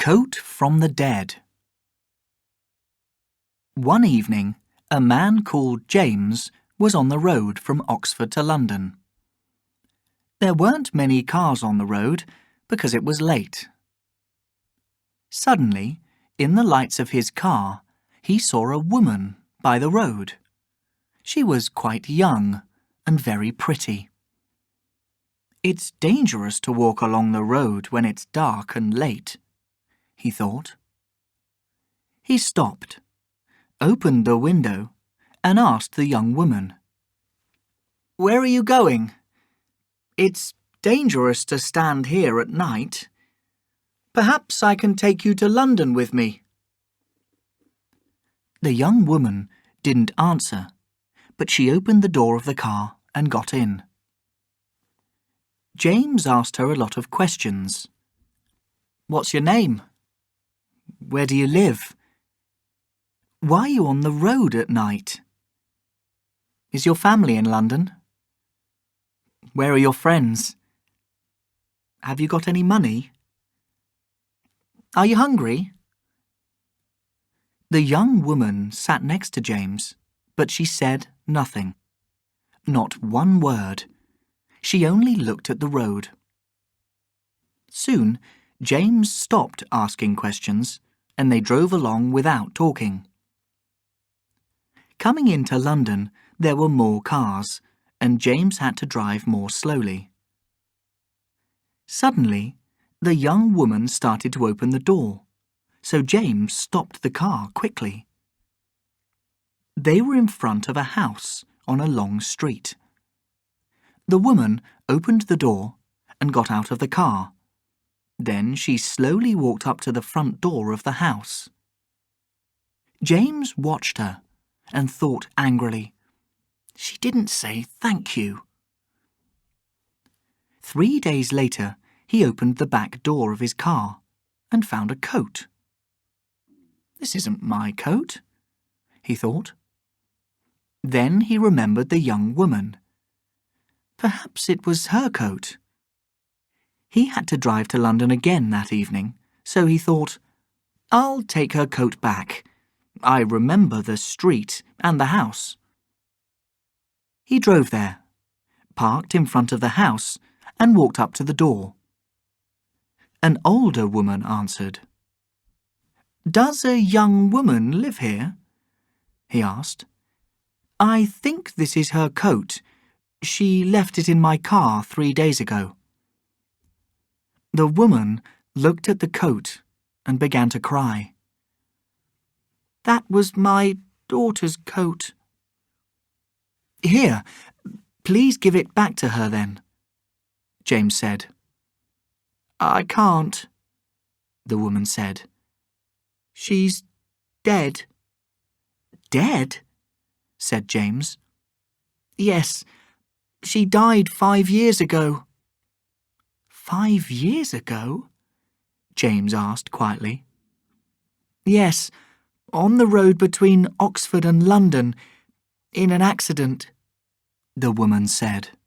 coat from the dead. One evening, a man called James was on the road from Oxford to London. There weren't many cars on the road because it was late. Suddenly, in the lights of his car, he saw a woman by the road. She was quite young and very pretty. "It's dangerous to walk along the road when it's dark and late," he thought. He stopped, opened the window, and asked the young woman, "Where are you going? It's dangerous to stand here at night. Perhaps I can take you to London with me." The young woman didn't answer, but she opened the door of the car and got in. James asked her a lot of questions. "What's your name? Where do you live? Why are you on the road at night? Is your family in London? Where are your friends? Have you got any money? Are you hungry?" The young woman sat next to James, but she said nothing. Not one word. She only looked at the road. Soon, James stopped asking questions, and they drove along without talking. Coming into London, there were more cars, and James had to drive more slowly. Suddenly, the young woman started to open the door, so James stopped the car quickly. They were in front of a house on a long street. The woman opened the door and got out of the car. Then she slowly walked up to the front door of the house. James watched her and thought angrily, "She didn't say thank you." 3 days later, he opened the back door of his car and found a coat. "This isn't my coat," he thought. Then he remembered the young woman. Perhaps it was her coat. He had to drive to London again that evening, so he thought, "I'll take her coat back. I remember the street and the house." He drove there, parked in front of the house, and walked up to the door. An older woman answered. "Does a young woman live here?" he asked. "I think this is her coat. She left it in my car 3 days ago." The woman looked at the coat and began to cry. "That was my daughter's coat." "Here, please give it back to her then," James said. "I can't," the woman said. "She's dead." "Dead?" said James. "Yes, she died 5 years ago." "5 years ago?" James asked quietly. "Yes, on the road between Oxford and London, in an accident," the woman said.